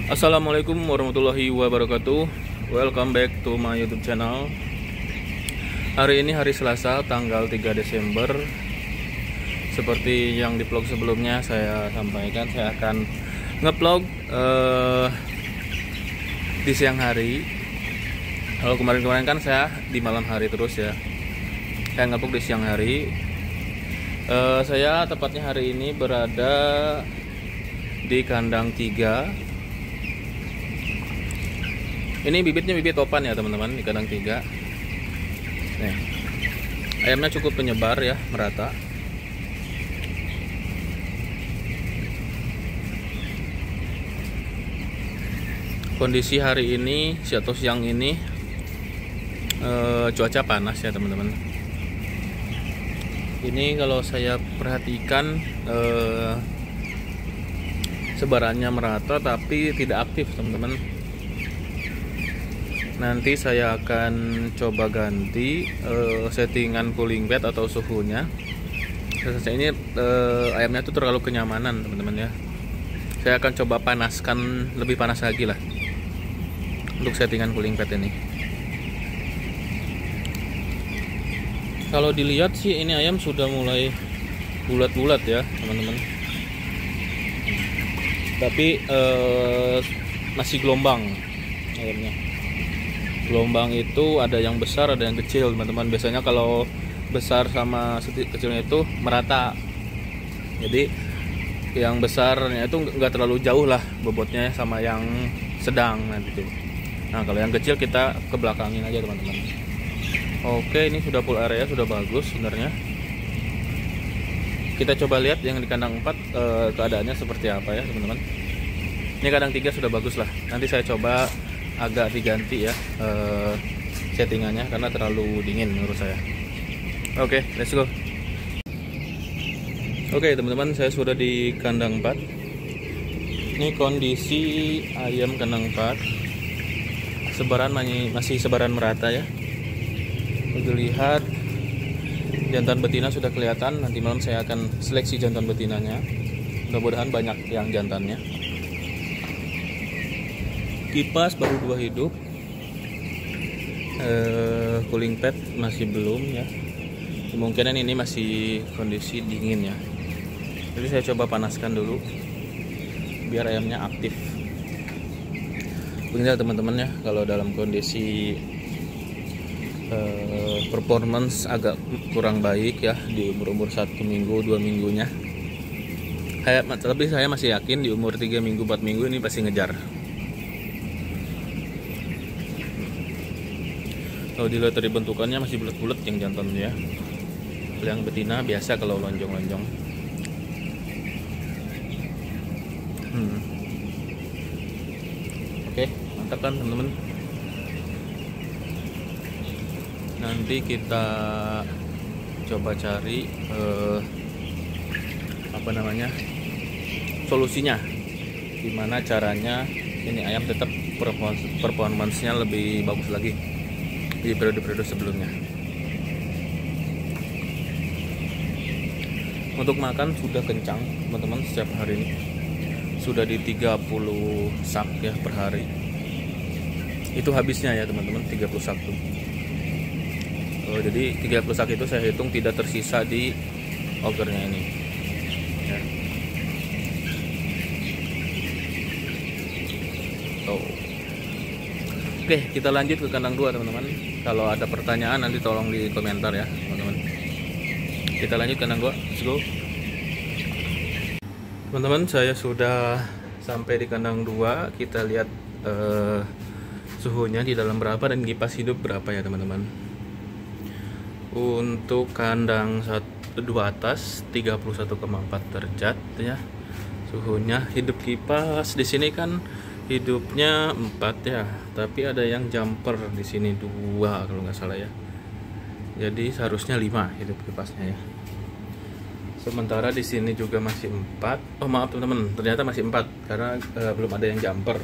Assalamualaikum warahmatullahi wabarakatuh. Welcome back to my YouTube channel. Hari ini hari Selasa tanggal 3 Desember. Seperti yang di vlog sebelumnya saya sampaikan, saya akan nge-vlog di siang hari. Kalau kemarin-kemarin kan saya di malam hari terus ya. Saya nge-vlog di siang hari. Saya tepatnya hari ini berada di kandang 3. Ini bibitnya bibit topan ya teman-teman, di kandang 3. Nih, ayamnya cukup penyebar ya, merata. Kondisi hari ini atau siang ini cuaca panas ya teman-teman. Ini kalau saya perhatikan sebarannya merata tapi tidak aktif teman-teman. Nanti saya akan coba ganti settingan cooling bed atau suhunya. Saya ini ayamnya itu terlalu kenyamanan teman-teman ya. Saya akan coba panaskan, lebih panas lagi lah untuk settingan cooling bed ini. Kalau dilihat sih ini ayam sudah mulai bulat-bulat ya teman-teman. Tapi masih gelombang ayamnya. Gelombang itu ada yang besar, ada yang kecil teman-teman. Biasanya kalau besar sama kecilnya itu merata. Jadi yang besarnya itu nggak terlalu jauh lah bobotnya sama yang sedang nanti tuh. Nah kalau yang kecil kita ke belakangin aja teman-teman. Oke, ini sudah full area, sudah bagus sebenarnya. Kita coba lihat yang di kandang 4 keadaannya seperti apa ya teman-teman. Ini kandang 3 sudah bagus lah. Nanti saya coba agak diganti ya settingannya karena terlalu dingin menurut saya. Oke, let's go. Oke teman-teman, saya sudah di kandang 4. Ini kondisi ayam kandang 4. Sebaran masih sebaran merata ya. Dilihat jantan betina sudah kelihatan. Nanti malam saya akan seleksi jantan betinanya. Mudah-mudahan banyak yang jantannya. Kipas baru 2 hidup. Cooling pad masih belum ya. Kemungkinan ini masih kondisi dingin ya. Jadi saya coba panaskan dulu biar ayamnya aktif. Begini teman-teman ya, kalau dalam kondisi performance agak kurang baik ya di umur 1 minggu 2 minggunya. Tapi saya masih yakin di umur 3 minggu 4 minggu ini pasti ngejar. Kalau dilihat dari bentukannya masih bulat-bulat yang jantannya ya. Yang betina biasa kalau lonjong-lonjong. Oke, mantap kan teman-teman. Nanti kita coba cari solusinya. Gimana caranya ini ayam tetap performance-nya lebih bagus lagi di periode-periode sebelumnya. Untuk makan sudah kencang teman-teman, setiap hari ini sudah di 30 sak ya per hari. Itu habisnya ya teman-teman, 30 sak tuh. Jadi 30 sak itu saya hitung tidak tersisa di augernya ini ya. Oke, kita lanjut ke kandang 2 teman-teman. Kalau ada pertanyaan nanti tolong di komentar ya teman-teman. Kita lanjut kandang 2, let's go. Teman-teman, saya sudah sampai di kandang 2. Kita lihat suhunya di dalam berapa dan kipas hidup berapa ya teman-teman. Untuk kandang 2 atas 31,4 derajat ya. Suhunya hidup kipas di sini kan hidupnya 4 ya, tapi ada yang jumper di sini 2 kalau nggak salah ya. Jadi seharusnya 5 hidup kipasnya ya. Sementara di sini juga masih 4. Oh maaf teman-teman, ternyata masih 4 karena belum ada yang jumper.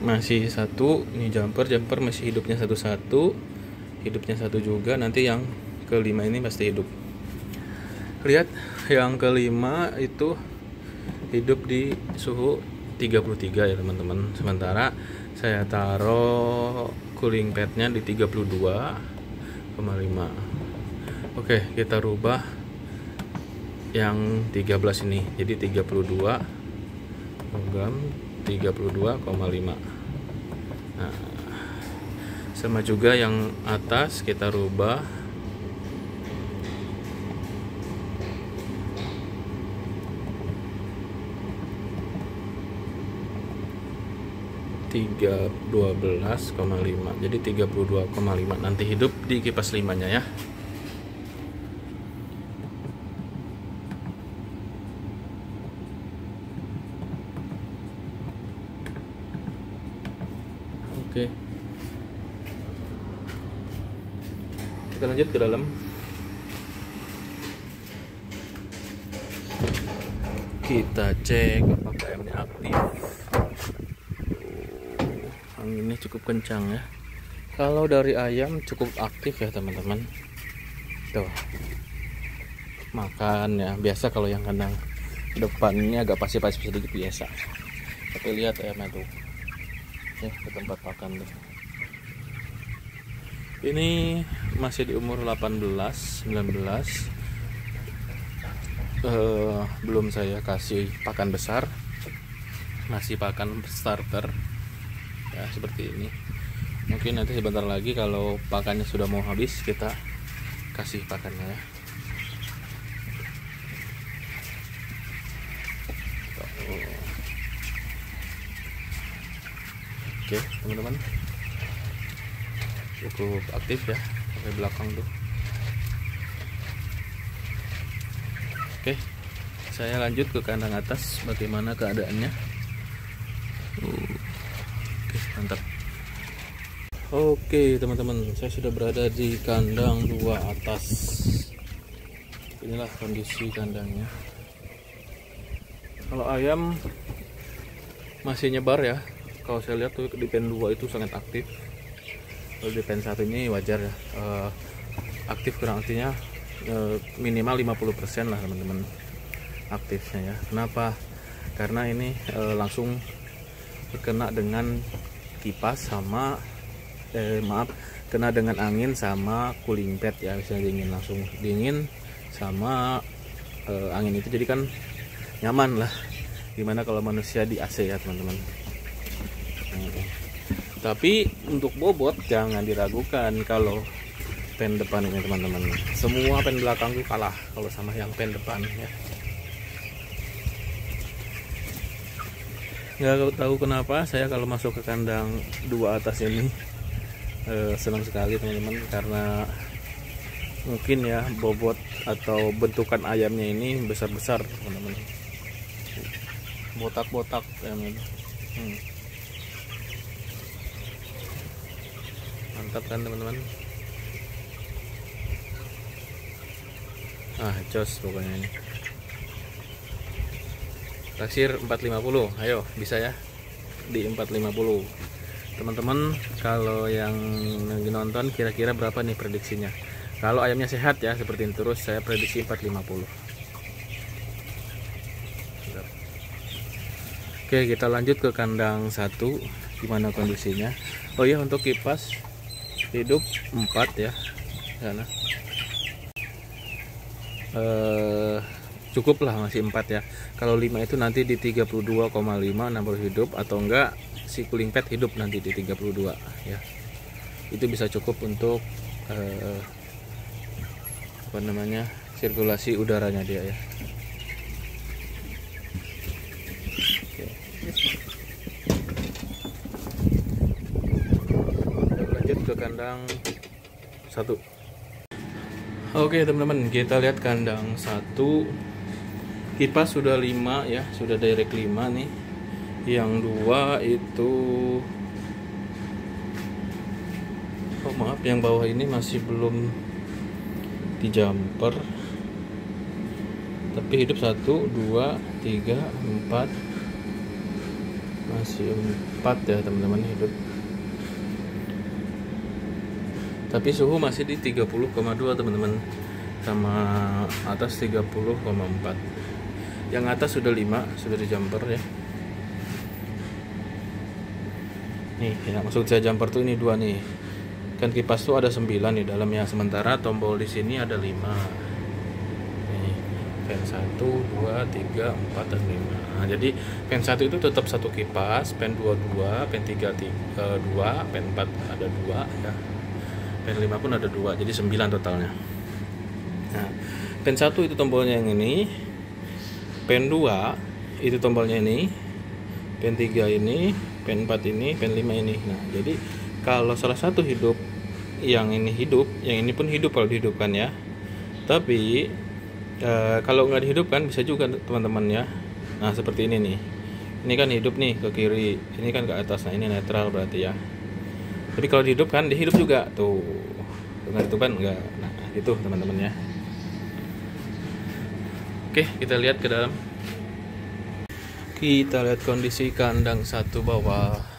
Masih 1 ini jumper masih hidupnya 1, hidupnya 1 juga. Nanti yang kelima ini pasti hidup. Lihat yang kelima itu hidup di suhu 33 ya teman-teman. Sementara saya taruh cooling padnya di 32,5. Oke, kita rubah yang 13 ini jadi 32 logam 32,5. Nah, sama juga yang atas kita rubah 12,5 jadi 32,5. Nanti hidup di kipas 5 nya ya. Oke, kita lanjut ke dalam. Kita cek apakah AM-nya aktif. Anginnya cukup kencang ya. Kalau dari ayam cukup aktif ya teman-teman. Tuh, makan ya. Biasa kalau yang kandang depannya agak pasif-pasif sedikit biasa. Tapi lihat ayamnya tuh. Ya, ke tempat pakan tuh. Ini masih di umur 18, 19. Belum saya kasih pakan besar. Masih pakan starter. Ya, seperti ini. Mungkin nanti sebentar lagi kalau pakannya sudah mau habis kita kasih pakannya ya. Oke teman-teman, cukup aktif ya sampai belakang tuh. Oke, saya lanjut ke kandang atas. Bagaimana keadaannya? Oke, mantap. Oke teman-teman, saya sudah berada di kandang 2 atas. Inilah kondisi kandangnya. Kalau ayam masih nyebar ya. Kalau saya lihat tuh di pen 2 itu sangat aktif. Kalau di pen 1 ini wajar ya. Aktif kurang artinya minimal 50% lah teman-teman aktifnya ya. Kenapa? Karena ini langsung terkena dengan kipas sama kena dengan angin sama cooling pad ya. Misalnya dingin, langsung dingin sama angin itu jadi kan nyaman lah. Gimana kalau manusia di AC ya teman-teman. Tapi untuk bobot jangan diragukan kalau pen depan ini teman-teman. Semua pen belakang tuh kalah kalau sama yang pen depan ya. Nggak tahu kenapa saya kalau masuk ke kandang 2 atas ini senang sekali teman-teman, karena mungkin ya bobot atau bentukan ayamnya ini besar-besar teman-teman. Botak-botak ayamnya. Mantap kan teman-teman. Jos pokoknya ini. Taksir 450. Ayo, bisa ya di 450. Teman-teman, kalau yang lagi nonton kira-kira berapa nih prediksinya? Kalau ayamnya sehat ya seperti ini terus, saya prediksi 450. Oke, kita lanjut ke kandang 1. Gimana kondisinya? Oh ya, untuk kipas hidup 4 ya sana. Cukup lah masih 4 ya. Kalau 5 itu nanti di 32,5 baru hidup, atau enggak si cooling pad hidup nanti di 32 ya. Itu bisa cukup untuk apa namanya, sirkulasi udaranya dia ya. Oke. Lanjut ke kandang 1. Oke teman-teman, kita lihat kandang 1. Kipas sudah 5 ya, sudah direct 5 nih. Yang 2 itu, oh maaf, yang bawah ini masih belum di jumper. Tapi hidup 1, 2, 3, 4. Masih 4 ya teman-teman hidup. Tapi suhu masih di 30,2 teman-teman, sama atas 30,4. Yang atas sudah 5, sudah di jumper ya. Nih yang maksud saya jumper tuh ini 2 nih. Kan kipas tuh ada 9 di dalamnya, sementara tombol di sini ada 5. Nih, fan 1, 2, 3, 4 dan 5. Nah, jadi fan 1 itu tetap satu kipas, fan 2 2, fan 3 2, fan 4 ada 2 ya. Fan 5 pun ada 2, jadi 9 totalnya. Nah, fan 1 itu tombolnya yang ini. Fan 2 itu tombolnya ini. Fan 3 ini, fan 4 ini, fan 5 ini. Nah, jadi kalau salah satu hidup, yang ini hidup, yang ini pun hidup kalau dihidupkan ya. Tapi kalau nggak dihidupkan bisa juga teman-teman ya. Nah seperti ini nih. Ini kan hidup nih ke kiri, ini kan ke atas. Nah ini netral berarti ya. Tapi kalau dihidupkan, dia hidup juga tuh. Dengan itu kan enggak. Nah itu teman-teman ya. Oke, kita lihat ke dalam. Kita lihat kondisi kandang satu bawah.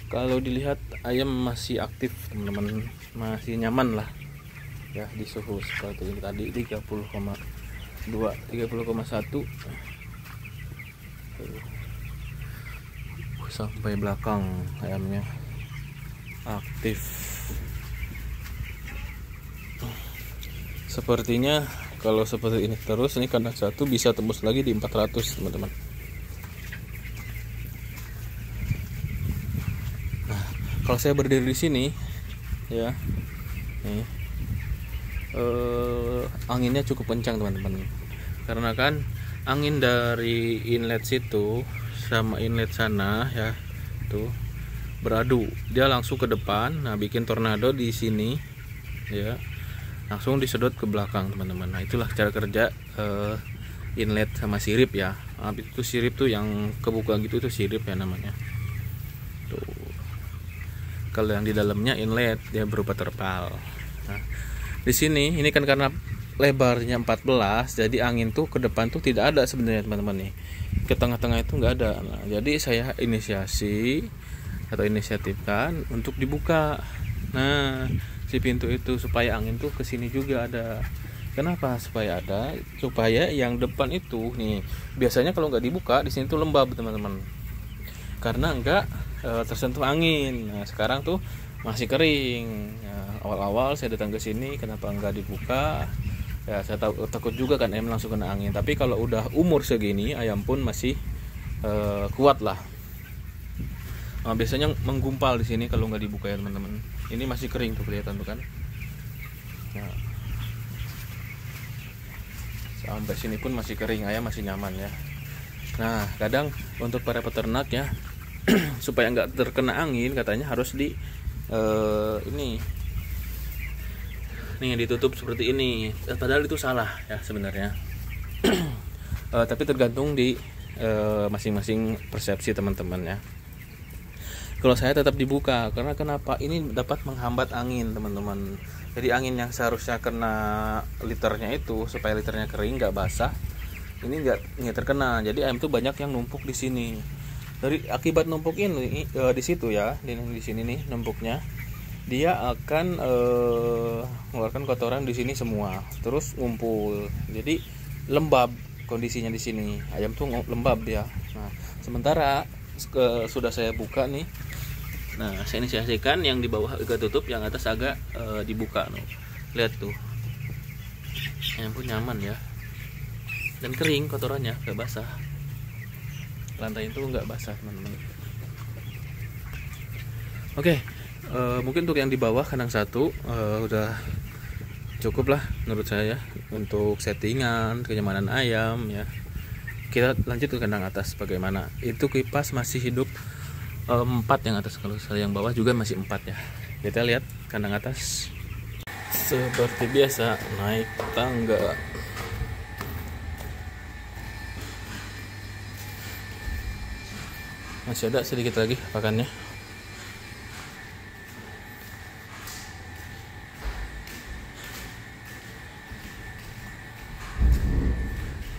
Kalau dilihat ayam masih aktif teman-teman, masih nyaman lah ya di suhu seperti ini tadi 30,2, 30,1 sampai belakang ayamnya aktif. Sepertinya kalau seperti ini terus, ini kandang satu bisa tembus lagi di 400 teman-teman. Kalau saya berdiri di sini ya, nih, anginnya cukup kencang teman-teman, karena kan angin dari inlet situ sama inlet sana ya tuh beradu, dia langsung ke depan, nah bikin tornado di sini ya, langsung disedot ke belakang teman-teman. Nah itulah cara kerja inlet sama sirip ya. Nah, itu sirip tuh yang kebuka gitu, itu sirip ya namanya tuh. Kalau yang di dalamnya inlet, dia berupa terpal. Nah, di sini ini kan karena lebarnya 14, jadi angin tuh ke depan tuh tidak ada sebenarnya teman-teman nih. Ke tengah-tengah itu nggak ada. Nah, jadi saya inisiatifkan untuk dibuka. Nah, si pintu itu supaya angin tuh ke sini juga ada. Kenapa supaya ada? Supaya yang depan itu nih, biasanya kalau nggak dibuka di sini tuh lembab teman-teman. Karena enggak tersentuh angin. Nah sekarang tuh masih kering. Nah, awal-awal saya datang ke sini, kenapa enggak dibuka? Ya saya takut juga kan ayam langsung kena angin. Tapi kalau udah umur segini, ayam pun masih kuat lah. Nah, biasanya menggumpal di sini kalau nggak dibuka ya teman-teman. Ini masih kering tuh kelihatan tuh kan. Nah, sampai sini pun masih kering, ayam masih nyaman ya. Nah kadang untuk para peternak ya, supaya nggak terkena angin katanya harus di ini nih ditutup seperti ini. Padahal itu salah ya sebenarnya. Tapi tergantung di masing-masing persepsi teman-teman ya. Kalau saya tetap dibuka, karena kenapa? Ini dapat menghambat angin teman-teman. Jadi angin yang seharusnya kena liternya itu, supaya liternya kering nggak basah, ini nggak terkena. Jadi ayam tuh banyak yang numpuk di sini. Dari akibat numpuk ini di situ ya, di sini nih numpuknya, dia akan mengeluarkan kotoran di sini semua, terus ngumpul. Jadi lembab kondisinya di sini. Ayam tuh lembab ya. Nah, sementara sudah saya buka nih. Nah, saya inisiasikan yang di bawah agak tutup, yang atas agak dibuka. Lihat tuh, ayam pun nyaman ya. Dan kering kotorannya, gak basah. Lantai itu nggak basah teman-teman. Oke, mungkin untuk yang di bawah kandang satu udah cukup lah menurut saya untuk settingan kenyamanan ayam ya. Kita lanjut ke kandang atas bagaimana. Itu kipas masih hidup 4 yang atas, kalau saya yang bawah juga masih 4 ya. Kita lihat kandang atas. Seperti biasa naik tangga. Masih ada sedikit lagi pakannya.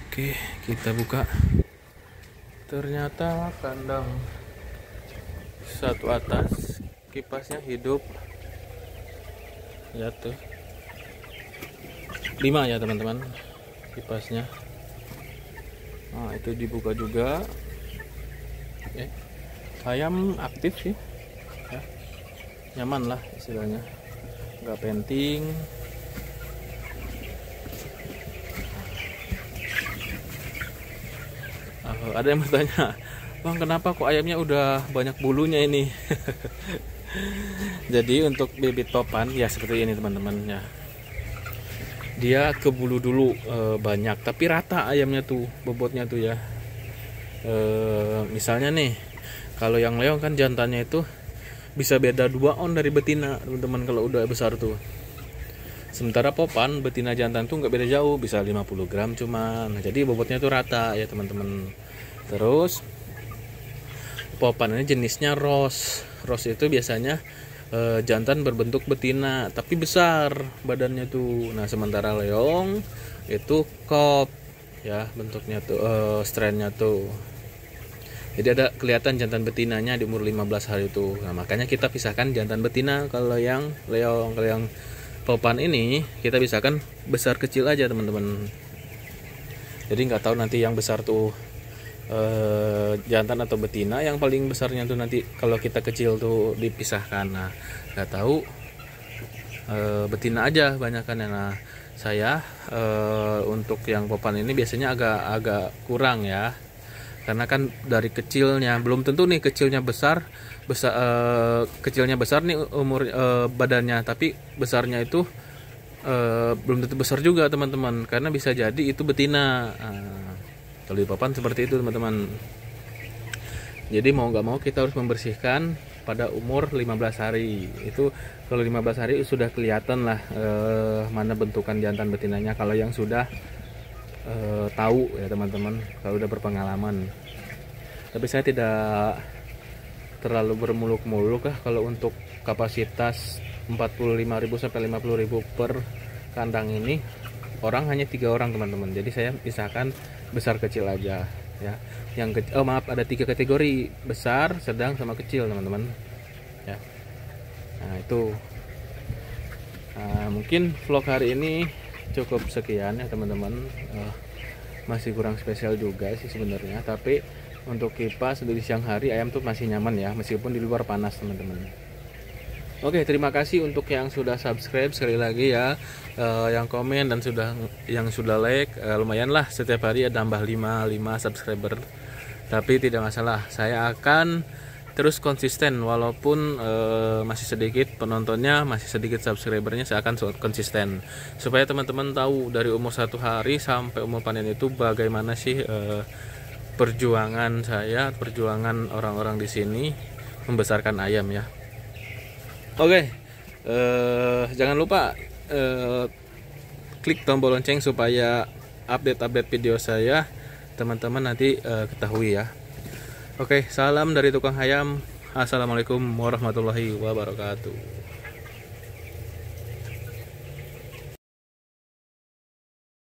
Oke, kita buka. Ternyata kandang satu atas kipasnya hidup. Lihat tuh. 5 ya teman-teman kipasnya. Nah, itu dibuka juga. ayam aktif sih ya, nyaman lah istilahnya, nggak penting. Ada yang bertanya, Bang, kenapa kok ayamnya udah banyak bulunya ini? Jadi untuk bibit topan ya seperti ini teman-teman ya, dia ke bulu dulu banyak, tapi rata ayamnya tuh bobotnya tuh ya. Misalnya nih, kalau yang leong kan jantannya itu bisa beda 2 on dari betina teman-teman kalau udah besar tuh. Sementara popan betina jantan tuh nggak beda jauh, bisa 50 gram cuman. Nah, jadi bobotnya tuh rata ya teman-teman. Terus popan ini jenisnya Ross. Ross itu biasanya jantan berbentuk betina tapi besar badannya tuh. Nah, sementara leong itu Cob ya bentuknya tuh, strainnya tuh. Jadi ada kelihatan jantan betinanya di umur 15 hari itu. Nah, makanya kita pisahkan jantan betina. Kalau yang leong, kalau yang popan ini kita pisahkan besar kecil aja teman-teman. Jadi nggak tahu nanti yang besar tuh jantan atau betina. Yang paling besarnya tuh nanti kalau kita kecil tuh dipisahkan. Nah, nggak tahu betina aja banyakan ya. Nah, saya untuk yang popan ini biasanya agak kurang ya, karena kan dari kecilnya belum tentu nih kecilnya besar kecilnya besar nih umur badannya, tapi besarnya itu belum tentu besar juga teman-teman, karena bisa jadi itu betina. Kalau di papan seperti itu teman-teman. Jadi mau nggak mau kita harus membersihkan pada umur 15 hari. Itu kalau 15 hari sudah kelihatan lah mana bentukan jantan betinanya, kalau yang sudah tahu ya teman-teman, kalau udah berpengalaman. Tapi saya tidak terlalu bermuluk-muluk lah kalau untuk kapasitas 45.000 sampai 50.000 per kandang ini. Orang hanya 3 orang teman-teman, jadi saya pisahkan besar kecil aja ya. Yang kecil, maaf, ada 3 kategori, besar, sedang, sama kecil teman-teman ya. Nah itu mungkin vlog hari ini cukup sekian ya teman-teman. Masih kurang spesial juga sih sebenarnya, tapi untuk kipas di siang hari ayam tuh masih nyaman ya, meskipun di luar panas teman-teman. Oke, terima kasih untuk yang sudah subscribe sekali lagi ya, yang komen dan yang sudah like. Lumayan lah, setiap hari ada tambah 5 subscriber, tapi tidak masalah, saya akan terus konsisten walaupun masih sedikit penontonnya, masih sedikit subscribernya. Saya akan konsisten supaya teman-teman tahu dari umur 1 hari sampai umur panen itu bagaimana sih perjuangan saya, perjuangan orang-orang di sini membesarkan ayam ya. Oke, jangan lupa klik tombol lonceng supaya update video saya teman-teman nanti ketahui ya. Oke, salam dari tukang ayam. Assalamualaikum warahmatullahi wabarakatuh.